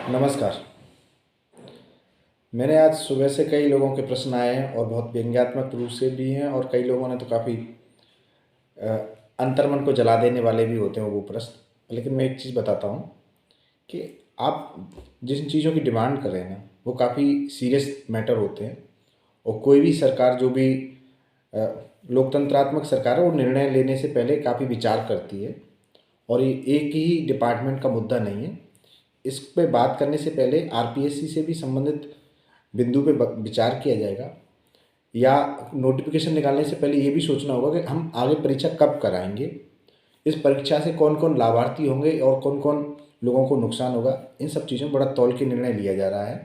नमस्कार। मैंने आज सुबह से कई लोगों के प्रश्न आए हैं और बहुत व्यंग्यात्मक रूप से भी हैं, और कई लोगों ने तो काफ़ी अंतर्मन को जला देने वाले भी होते हैं वो प्रश्न। लेकिन मैं एक चीज़ बताता हूँ कि आप जिन चीज़ों की डिमांड कर रहे हैं ना, वो काफ़ी सीरियस मैटर होते हैं। और कोई भी सरकार जो भी अ, लोकतंत्रात्मक सरकार है, वो निर्णय लेने से पहले काफ़ी विचार करती है। और ये एक ही डिपार्टमेंट का मुद्दा नहीं है। इस पे बात करने से पहले आरपीएससी से भी संबंधित बिंदु पे विचार किया जाएगा, या नोटिफिकेशन निकालने से पहले ये भी सोचना होगा कि हम आगे परीक्षा कब कराएंगे, इस परीक्षा से कौन कौन लाभार्थी होंगे और कौन कौन लोगों को नुकसान होगा। इन सब चीज़ों में बड़ा तौल के निर्णय लिया जा रहा है,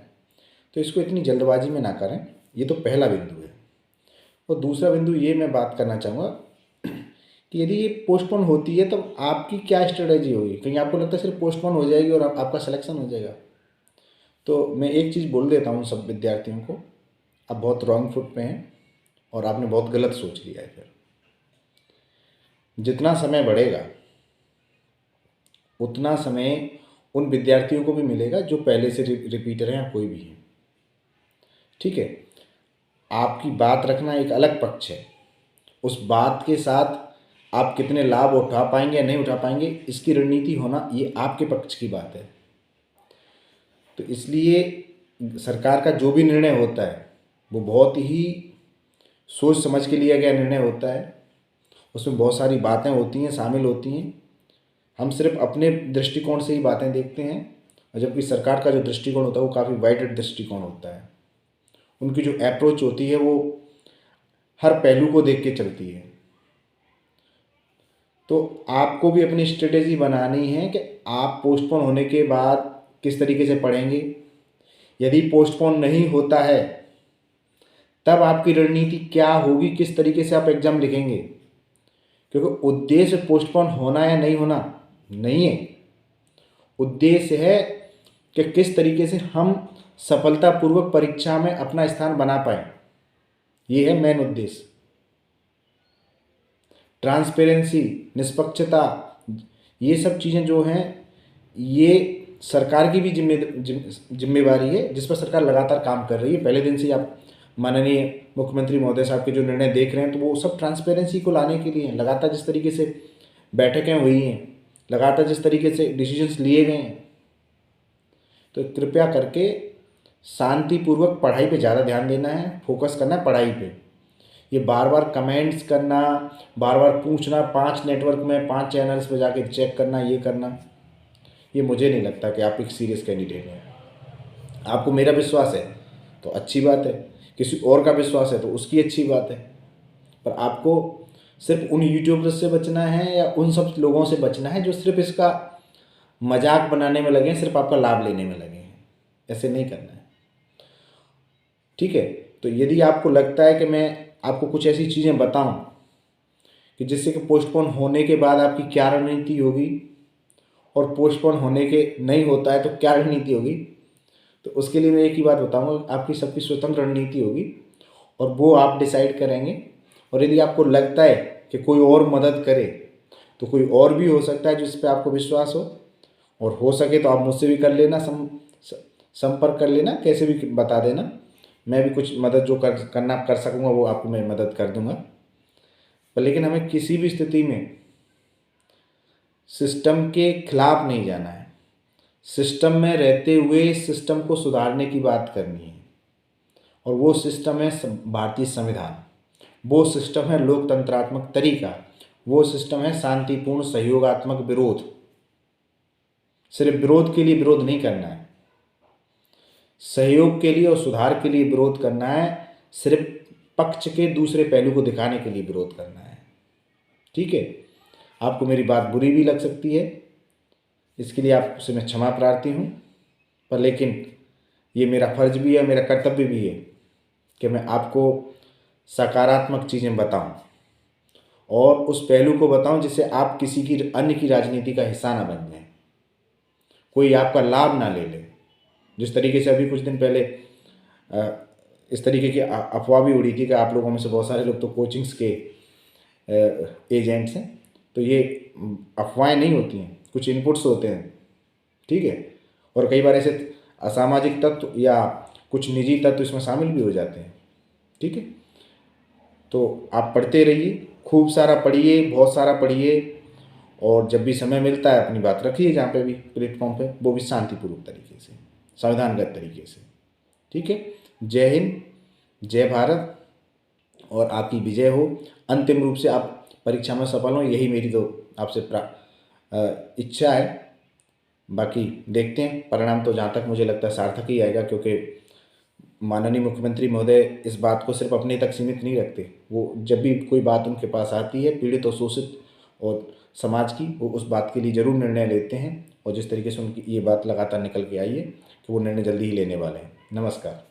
तो इसको इतनी जल्दबाजी में ना करें। ये तो पहला बिंदु है। और दूसरा बिंदु ये मैं बात करना चाहूँगा कि यदि ये पोस्टपोन होती है तो आपकी क्या स्ट्रेटजी होगी। कहीं आपको लगता है सिर्फ पोस्टपोन हो जाएगी और आपका सिलेक्शन हो जाएगा? तो मैं एक चीज़ बोल देता हूँ सब विद्यार्थियों को, आप बहुत रॉन्ग फुट पे हैं और आपने बहुत गलत सोच लिया है। फिर जितना समय बढ़ेगा उतना समय उन विद्यार्थियों को भी मिलेगा जो पहले से रिपीटर हैं या कोई भी हैं। ठीक है, आपकी बात रखना एक अलग पक्ष है। उस बात के साथ आप कितने लाभ उठा पाएंगे या नहीं उठा पाएंगे, इसकी रणनीति होना ये आपके पक्ष की बात है। तो इसलिए सरकार का जो भी निर्णय होता है वो बहुत ही सोच समझ के लिया गया निर्णय होता है। उसमें बहुत सारी बातें होती हैं, शामिल होती हैं। हम सिर्फ अपने दृष्टिकोण से ही बातें देखते हैं, और जबकि सरकार का जो दृष्टिकोण होता है वो काफ़ी वाइड दृष्टिकोण होता है। उनकी जो अप्रोच होती है वो हर पहलू को देख के चलती है। तो आपको भी अपनी स्ट्रेटेजी बनानी है कि आप पोस्टपोन होने के बाद किस तरीके से पढ़ेंगे। यदि पोस्टपोन नहीं होता है तब आपकी रणनीति क्या होगी, किस तरीके से आप एग्ज़ाम लिखेंगे। क्योंकि उद्देश्य पोस्टपोन होना या नहीं होना नहीं है। उद्देश्य है कि किस तरीके से हम सफलतापूर्वक परीक्षा में अपना स्थान बना पाएँ। ये है मेन उद्देश्य। ट्रांसपेरेंसी, निष्पक्षता, ये सब चीज़ें जो हैं ये सरकार की भी जिम्मेवारी है, जिस पर सरकार लगातार काम कर रही है। पहले दिन से ही आप माननीय मुख्यमंत्री महोदय साहब के जो निर्णय देख रहे हैं तो वो सब ट्रांसपेरेंसी को लाने के लिए हैं। लगातार जिस तरीके से बैठकें हुई हैं, लगातार जिस तरीके से डिसीजंस लिए गए हैं, तो कृपया करके शांतिपूर्वक पढ़ाई पे ज़्यादा ध्यान देना है, फोकस करना है पढ़ाई पे। ये बार बार कमेंट्स करना, बार बार पूछना, 5 नेटवर्क में 5 चैनल्स पे जाके चेक करना, ये करना, ये मुझे नहीं लगता कि आप एक सीरियस कैंडिडेट हैं। आपको मेरा विश्वास है तो अच्छी बात है, किसी और का विश्वास है तो उसकी अच्छी बात है। पर आपको सिर्फ उन यूट्यूबर्स से बचना है या उन सब लोगों से बचना है जो सिर्फ इसका मजाक बनाने में लगे हैं, सिर्फ आपका लाभ लेने में लगे हैं। ऐसे नहीं करना है। ठीक है, तो यदि आपको लगता है कि मैं आपको कुछ ऐसी चीज़ें बताऊं कि जिससे कि पोस्टपोन होने के बाद आपकी क्या रणनीति होगी, और पोस्टपोन होने के नहीं होता है तो क्या रणनीति होगी, तो उसके लिए मैं एक ही बात बताऊंगा, आपकी सबकी स्वतंत्र रणनीति होगी और वो आप डिसाइड करेंगे। और यदि आपको लगता है कि कोई और मदद करे तो कोई और भी हो सकता है जिस पे आपको विश्वास हो, और हो सके तो आप मुझसे भी कर लेना, संपर्क कर लेना, कैसे भी बता देना। मैं भी कुछ मदद जो करना कर सकूँगा वो आपको मैं मदद कर दूँगा। पर लेकिन हमें किसी भी स्थिति में सिस्टम के खिलाफ नहीं जाना है। सिस्टम में रहते हुए सिस्टम को सुधारने की बात करनी है, और वो सिस्टम है भारतीय संविधान, वो सिस्टम है लोकतंत्रात्मक तरीका, वो सिस्टम है शांतिपूर्ण सहयोगात्मक विरोध। सिर्फ विरोध के लिए विरोध नहीं करना है, सहयोग के लिए और सुधार के लिए विरोध करना है। सिर्फ पक्ष के दूसरे पहलू को दिखाने के लिए विरोध करना है। ठीक है, आपको मेरी बात बुरी भी लग सकती है, इसके लिए आपसे मैं क्षमा प्रार्थी हूँ। पर लेकिन ये मेरा फर्ज भी है, मेरा कर्तव्य भी है कि मैं आपको सकारात्मक चीज़ें बताऊं और उस पहलू को बताऊं जिससे आप किसी की अन्य की राजनीति का हिस्सा ना बन जाएं, कोई आपका लाभ ना ले ले। जिस तरीके से अभी कुछ दिन पहले इस तरीके की अफवाह भी उड़ी थी कि आप लोगों में से बहुत सारे लोग तो कोचिंग्स के एजेंट्स हैं। तो ये अफवाहें नहीं होती हैं, कुछ इनपुट्स होते हैं। ठीक है, और कई बार ऐसे असामाजिक तत्व या कुछ निजी तत्व इसमें शामिल भी हो जाते हैं। ठीक है, तो आप पढ़ते रहिए, खूब सारा पढ़िए, बहुत सारा पढ़िए, और जब भी समय मिलता है अपनी बात रखिए जहाँ पे भी प्लेटफॉर्म पे, वो भी शांतिपूर्वक तरीके से, संविधानगत तरीके से। ठीक है, जय हिंद, जय भारत, और आपकी विजय हो। अंतिम रूप से आप परीक्षा में सफल हों, यही मेरी तो आपसे इच्छा है। बाकी देखते हैं, परिणाम तो जहाँ तक मुझे लगता है सार्थक ही आएगा, क्योंकि माननीय मुख्यमंत्री महोदय इस बात को सिर्फ अपने तक सीमित नहीं रखते। वो जब भी कोई बात उनके पास आती है पीड़ित और शोषित और समाज की, वो उस बात के लिए ज़रूर निर्णय लेते हैं, और जिस तरीके से उनकी ये बात लगातार निकल के आई है कि वो निर्णय जल्दी ही लेने वाले हैं। नमस्कार।